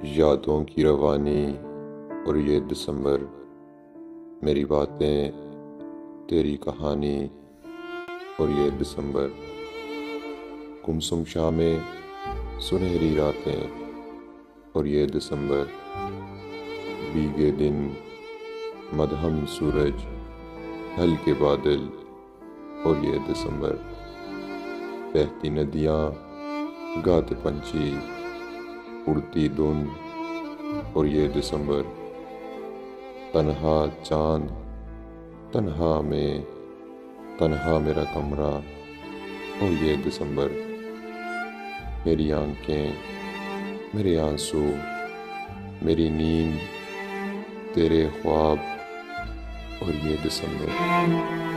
یادوں کی روانی اور یہ دسمبر، میری باتیں تیری کہانی اور یہ دسمبر، گمسم شامیں سنہری راتیں اور یہ دسمبر، بھیگے دن مدھم سورج ہلکے بادل اور یہ دسمبر، بہتی ندیاں گاتے پنچھی اڑتی دھند اور یہ دسمبر، تنہا چاند تنہا میرا کمرہ اور یہ دسمبر، میری آنکھیں میرے آنسو میری نیند تیرے خواب اور یہ دسمبر۔